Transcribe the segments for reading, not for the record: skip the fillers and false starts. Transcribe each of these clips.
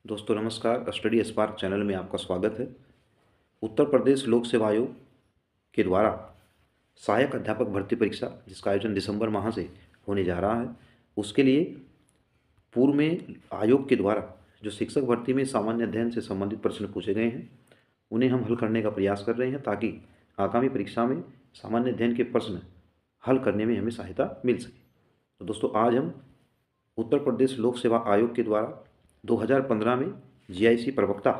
दोस्तों नमस्कार। Study spark channel में आपका स्वागत है। उत्तर प्रदेश लोक सेवा आयोग के द्वारा सहायक अध्यापक भर्ती परीक्षा, जिसका आयोजन दिसंबर माह से होने जा रहा है, उसके लिए पूर्व में आयोग के द्वारा जो शिक्षक भर्ती में सामान्य अध्ययन से संबंधित प्रश्न पूछे गए हैं, उन्हें हम हल करने का प्रयास कर रहे हैं ताकि आगामी परीक्षा में सामान्य अध्ययन के प्रश्न हल करने में हमें सहायता मिल सके। तो दोस्तों आज हम उत्तर प्रदेश लोक सेवा आयोग के द्वारा 2015 में जीआईसी प्रवक्ता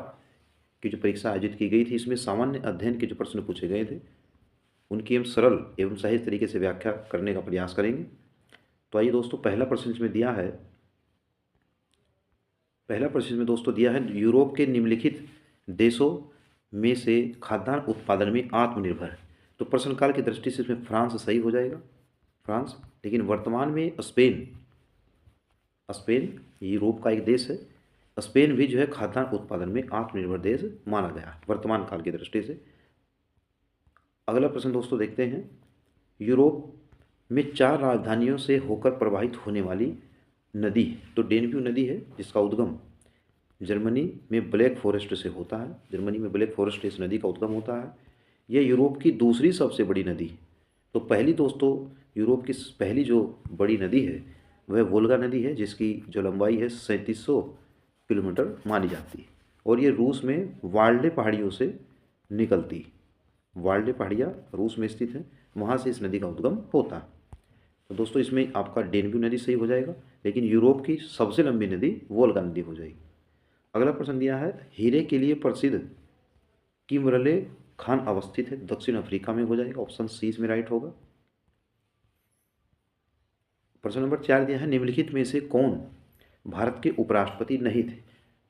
की जो परीक्षा आयोजित की गई थी, इसमें सामान्य अध्ययन के जो प्रश्न पूछे गए थे उनकी हम सरल एवं सहज तरीके से व्याख्या करने का प्रयास करेंगे। तो आइए दोस्तों, पहला प्रश्न इसमें दिया है। पहला प्रश्न इसमें दोस्तों दिया है, यूरोप के निम्नलिखित देशों में से खाद्यान्न उत्पादन में आत्मनिर्भर है। तो प्रश्नकाल की दृष्टि से इसमें फ्रांस सही हो जाएगा, फ्रांस। लेकिन वर्तमान में स्पेन यूरोप का एक देश है। स्पेन भी जो है खाद्यान्न उत्पादन में आत्मनिर्भर देश माना गया है वर्तमान काल की दृष्टि से। अगला प्रश्न दोस्तों देखते हैं, यूरोप में 4 राजधानियों से होकर प्रवाहित होने वाली नदी है। तो डेन्यूब नदी है, जिसका उद्गम जर्मनी में ब्लैक फॉरेस्ट से होता है। जर्मनी में ब्लैक फॉरेस्ट इस नदी का उद्गम होता है। यह यूरोप की दूसरी सबसे बड़ी नदी है। तो पहली दोस्तों, यूरोप की पहली जो बड़ी नदी है वह वोल्गा नदी है, जिसकी जो लंबाई है 3700 किलोमीटर मानी जाती है। और ये रूस में वाल्डे पहाड़ियों से निकलती है। वाल्डे पहाड़ियाँ रूस में स्थित हैं, वहाँ से इस नदी का उद्गम होता है। तो दोस्तों इसमें आपका डेन्यूब नदी सही हो जाएगा, लेकिन यूरोप की सबसे लंबी नदी वोल्गा नदी हो जाएगी। अगला प्रश्न दिया है, हीरे के लिए प्रसिद्ध किमरले खान अवस्थित है। दक्षिण अफ्रीका में हो जाएगा, ऑप्शन सी इसमें राइट होगा। प्रश्न नंबर 4 दिया है, निम्नलिखित में से कौन भारत के उपराष्ट्रपति नहीं थे।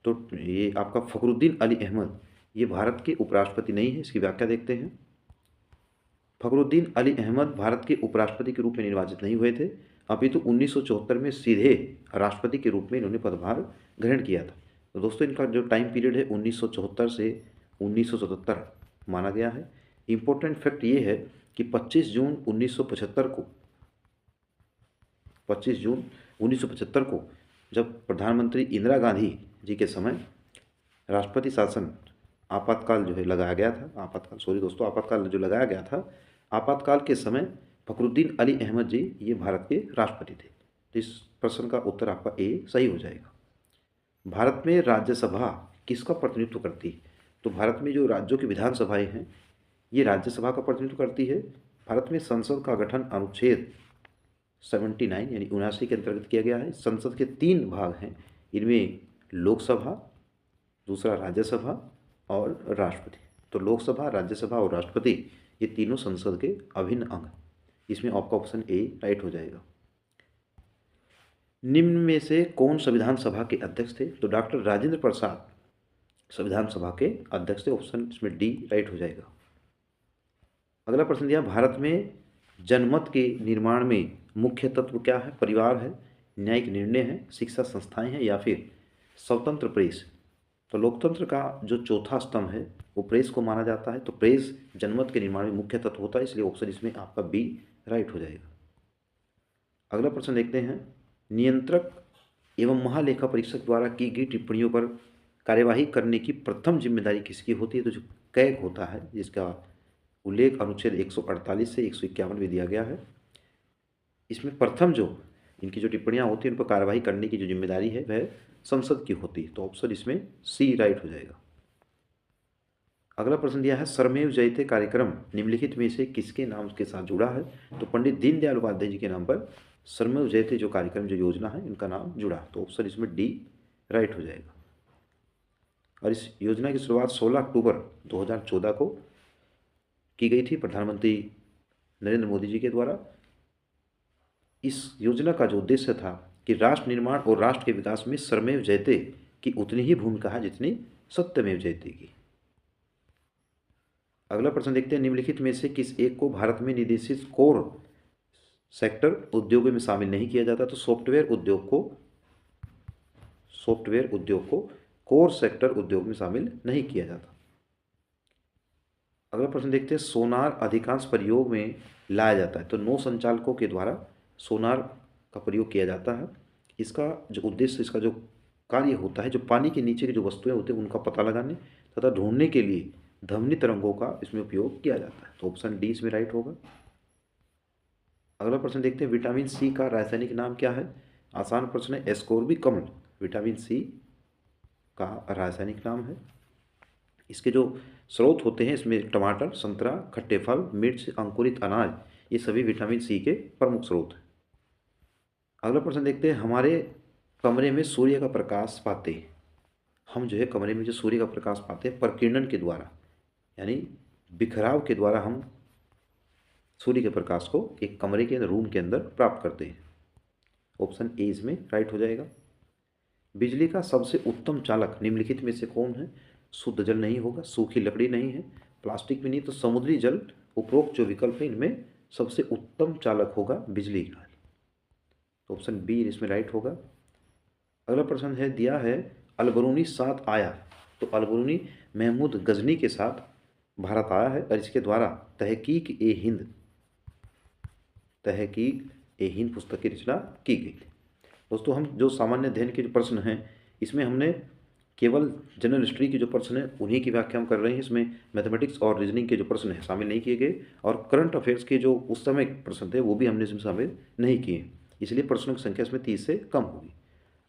तो ये आपका फखरुद्दीन अली अहमद, ये भारत के उपराष्ट्रपति नहीं है। इसकी व्याख्या देखते हैं। फखरुद्दीन अली अहमद भारत के उपराष्ट्रपति के रूप में निर्वाचित नहीं हुए थे, अपितु 1974 में सीधे राष्ट्रपति के रूप में इन्होंने पदभार ग्रहण किया था। तो दोस्तों इनका जो टाइम पीरियड है 1974 से 1977 माना गया है। इम्पोर्टेंट फैक्ट ये है कि 25 जून 1975 को जब प्रधानमंत्री इंदिरा गांधी जी के समय राष्ट्रपति शासन आपातकाल जो है लगाया गया था, आपातकाल जो लगाया गया था, आपातकाल के समय फखरुद्दीन अली अहमद जी ये भारत के राष्ट्रपति थे। तो इस प्रश्न का उत्तर आपका ए सही हो जाएगा। भारत में राज्यसभा किसका प्रतिनिधित्व करती है। तो भारत में जो राज्यों की विधानसभाएं हैं, ये राज्यसभा का प्रतिनिधित्व करती है। भारत में संसद का गठन अनुच्छेद 79 यानी 79 के अंतर्गत किया गया है। संसद के 3 भाग हैं, इनमें लोकसभा, दूसरा राज्यसभा और राष्ट्रपति। तो लोकसभा, राज्यसभा और राष्ट्रपति ये तीनों संसद के अभिन्न अंग। इसमें आपका ऑप्शन ए राइट हो जाएगा। निम्न में से कौन संविधान सभा के अध्यक्ष थे। तो डॉक्टर राजेंद्र प्रसाद संविधान सभा के अध्यक्ष थे। ऑप्शन इसमें डी राइट हो जाएगा। अगला प्रश्न दिया, भारत में जनमत के निर्माण में मुख्य तत्व क्या है। परिवार है, न्यायिक निर्णय है, शिक्षा संस्थाएं हैं या फिर स्वतंत्र प्रेस। तो लोकतंत्र का जो चौथा स्तंभ है वो प्रेस को माना जाता है। तो प्रेस जनमत के निर्माण में मुख्य तत्व होता है, इसलिए ऑप्शन इसमें आपका बी राइट हो जाएगा। अगला प्रश्न देखते हैं, नियंत्रक एवं महालेखा परीक्षक द्वारा की गई टिप्पणियों पर कार्यवाही करने की प्रथम जिम्मेदारी किसकी होती है। तो जो कैग होता है, जिसका उल्लेख अनुच्छेद 148 से 151 में दिया गया है, इसमें प्रथम जो इनकी जो टिप्पणियां होती हैं उन पर कार्रवाई करने की जो जिम्मेदारी है वह संसद की होती है। तो ऑप्शन इसमें सी राइट हो जाएगा। अगला प्रश्न दिया है, स्वरमेव जयते कार्यक्रम निम्नलिखित में से किसके नाम के साथ जुड़ा है। तो पंडित दीनदयाल उपाध्याय जी के नाम पर स्वरमेव जयते जो कार्यक्रम, जो योजना है, इनका नाम जुड़ा। तो ऑप्शन इसमें डी राइट हो जाएगा। और इस योजना की शुरुआत 16 अक्टूबर 2014 को की गई थी प्रधानमंत्री नरेंद्र मोदी जी के द्वारा। इस योजना का जो उद्देश्य था कि राष्ट्र निर्माण और राष्ट्र के विकास में स्वरमेव जयते की उतनी ही भूमिका है जितनी सत्यमेव जयते की। अगला प्रश्न देखते हैं, निम्नलिखित में से किस एक को भारत में निर्देशित कोर सेक्टर उद्योगों में शामिल नहीं किया जाता। तो सॉफ्टवेयर उद्योग को कोर सेक्टर उद्योग में शामिल नहीं किया जाता। अगला प्रश्न देखते हैं, सोनार अधिकांश प्रयोग में लाया जाता है। तो नौ संचालकों के द्वारा सोनार का प्रयोग किया जाता है। इसका जो उद्देश्य, इसका जो कार्य होता है जो पानी के नीचे की जो वस्तुएं होती हैं उनका पता लगाने तथा ढूंढने के लिए ध्वनि तरंगों का इसमें उपयोग किया जाता है। तो ऑप्शन डी इसमें राइट होगा। अगला प्रश्न देखते हैं, विटामिन सी का रासायनिक नाम क्या है? आसान प्रश्न है, एस्कोर्बिक अम्ल विटामिन सी का रासायनिक नाम है। इसके जो स्रोत होते हैं इसमें टमाटर, संतरा, खट्टे फल, मिर्च, अंकुरित अनाज, ये सभी विटामिन सी के प्रमुख स्रोत हैं। अगला प्रश्न देखते हैं, हमारे कमरे में सूर्य का प्रकाश पाते हैं, हम जो है कमरे में जो सूर्य का प्रकाश पाते हैं प्रकीर्णन के द्वारा, यानी बिखराव के द्वारा हम सूर्य के प्रकाश को एक कमरे के रूम के अंदर प्राप्त करते हैं। ऑप्शन ए इसमें राइट हो जाएगा। बिजली का सबसे उत्तम चालक निम्नलिखित में से कौन है? शुद्ध जल नहीं होगा, सूखी लकड़ी नहीं है, प्लास्टिक भी नहीं, तो समुद्री जल। उपरोक्त जो विकल्प है इनमें सबसे उत्तम चालक होगा बिजली का। तो ऑप्शन बी इसमें राइट होगा। अगला प्रश्न है, दिया है अलबरूनी साथ आया, तो अलबरूनी महमूद गजनी के साथ भारत आया है और इसके द्वारा तहकीक ए हिंद पुस्तक की रचना की गई थी। दोस्तों, हम जो सामान्य अध्ययन के जो प्रश्न हैं इसमें हमने केवल जनरल हिस्ट्री के जो प्रश्न हैं उन्हीं की व्याख्या हम कर रहे हैं। इसमें मैथमेटिक्स और रीजनिंग के जो प्रश्न हैं शामिल नहीं किए गए, और करंट अफेयर्स के जो उस समय प्रश्न थे वो भी हमने इसमें शामिल नहीं किए, इसलिए प्रश्नों की संख्या इसमें 30 से कम होगी।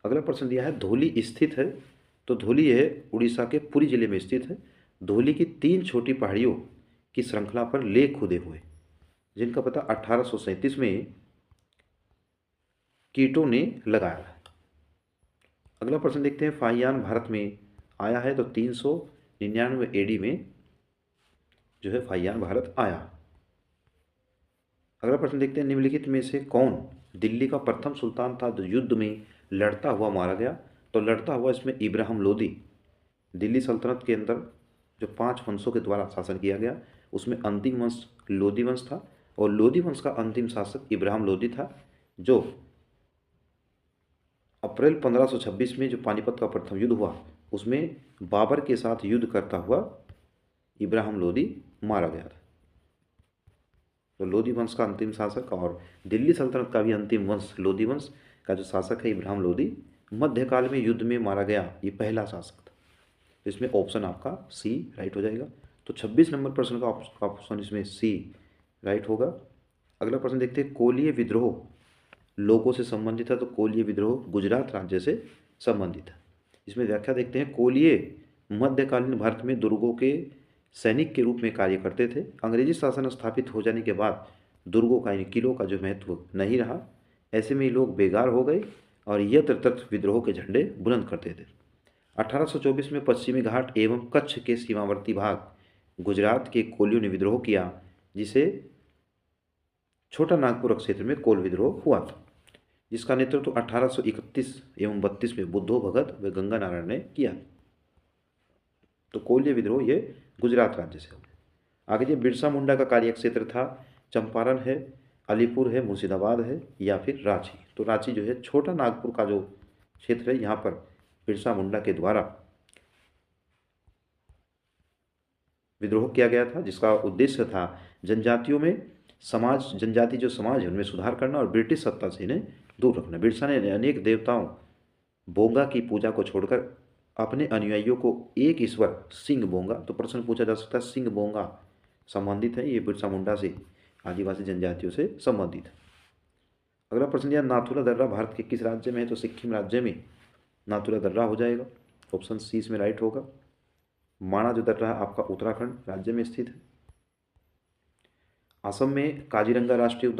अगला प्रश्न दिया है, धौली स्थित है, तो धौली है उड़ीसा के पुरी जिले में स्थित है। धौली की 3 छोटी पहाड़ियों की श्रृंखला पर लेख खुदे हुए, जिनका पता 1837 में कीटो ने लगाया है। अगला प्रश्न देखते हैं, फाहियान भारत में आया है, तो 399 एडी में जो है फाहियान भारत आया। अगला प्रश्न देखते हैं, निम्नलिखित में से कौन दिल्ली का प्रथम सुल्तान था जो युद्ध में लड़ता हुआ मारा गया? तो लड़ता हुआ इसमें इब्राहिम लोदी। दिल्ली सल्तनत के अंदर जो 5 वंशों के द्वारा शासन किया गया उसमें अंतिम वंश लोदी वंश था, और लोदी वंश का अंतिम शासक इब्राहिम लोदी था, जो अप्रैल 1526 में जो पानीपत का प्रथम युद्ध हुआ उसमें बाबर के साथ युद्ध करता हुआ इब्राहिम लोदी मारा गया था। तो लोदी वंश का अंतिम शासक और दिल्ली सल्तनत का भी अंतिम वंश लोदी वंश का जो शासक है इब्राहिम लोदी, मध्यकाल में युद्ध में मारा गया ये पहला शासक था। तो इसमें ऑप्शन आपका सी राइट हो जाएगा। तो 26 नंबर प्रश्न का ऑप्शन इसमें सी राइट होगा। अगला प्रश्न देखते हैं, कोलीय विद्रोह लोगों से संबंधित है, तो कोलीय विद्रोह गुजरात राज्य से संबंधित है। इसमें व्याख्या देखते हैं, कोलीय मध्यकालीन भारत में दुर्गों के सैनिक के रूप में कार्य करते थे। अंग्रेजी शासन स्थापित हो जाने के बाद दुर्गों का, यानी किलों का जो महत्व नहीं रहा, ऐसे में लोग बेगार हो गए और यत्र तत्र विद्रोह के झंडे बुलंद करते थे। 1824 में पश्चिमी घाट एवं कच्छ के सीमावर्ती भाग गुजरात के कोलियों ने विद्रोह किया, जिसे छोटा नागपुर क्षेत्र में कोल विद्रोह हुआ था, जिसका नेतृत्व 1831 एवं 32 में बुद्धो भगत व गंगा नारायण ने किया। तो कोलीय विद्रोह ये गुजरात राज्य से हो गया। आगे ये बिरसा मुंडा का कार्य क्षेत्र था, चंपारण है, अलीपुर है, मुर्शिदाबाद है या फिर रांची। तो रांची जो है छोटा नागपुर का जो क्षेत्र है, यहाँ पर बिरसा मुंडा के द्वारा विद्रोह किया गया था, जिसका उद्देश्य था जनजातियों में जनजाति जो समाज है उनमें सुधार करना और ब्रिटिश सत्ता से इन्हें दूर रखना। बिरसा ने अनेक देवताओं बोंगा की पूजा को छोड़कर अपने अनुयायियों को एक ईश्वर सिंह बोंगा, तो प्रश्न पूछा जा सकता है सिंह बोंगा संबंधित है, ये बिरसा मुंडा से आदिवासी जनजातियों से संबंधित है। अगला प्रश्न दिया, नाथुला दर्रा भारत के किस राज्य में है? तो सिक्किम राज्य में नाथुला दर्रा हो जाएगा। ऑप्शन सी इसमें राइट होगा। माणा जो दर्रा है आपका उत्तराखंड राज्य में स्थित है। असम में काजीरंगा राष्ट्रीय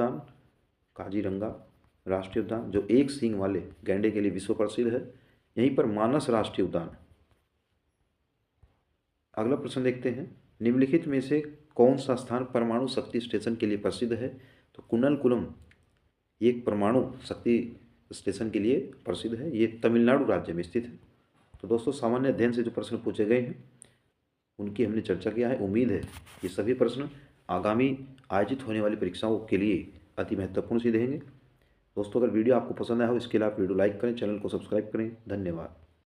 उद्यान जो एक सींग वाले गैंडे के लिए विश्व प्रसिद्ध है। यहीं पर मानस राष्ट्रीय उद्यान। अगला प्रश्न देखते हैं, निम्नलिखित में से कौन सा स्थान परमाणु शक्ति स्टेशन के लिए प्रसिद्ध है? तो कुन्नलकुलम एक परमाणु शक्ति स्टेशन के लिए प्रसिद्ध है, ये तमिलनाडु राज्य में स्थित है। तो दोस्तों, सामान्य अध्ययन से जो प्रश्न पूछे गए हैं उनकी हमने चर्चा किया है। उम्मीद है ये सभी प्रश्न आगामी आयोजित होने वाली परीक्षाओं के लिए अति महत्वपूर्ण सिद्ध रहेंगे। दोस्तों, अगर वीडियो आपको पसंद आया हो इसके लिए आप वीडियो लाइक करें, चैनल को सब्सक्राइब करें। धन्यवाद।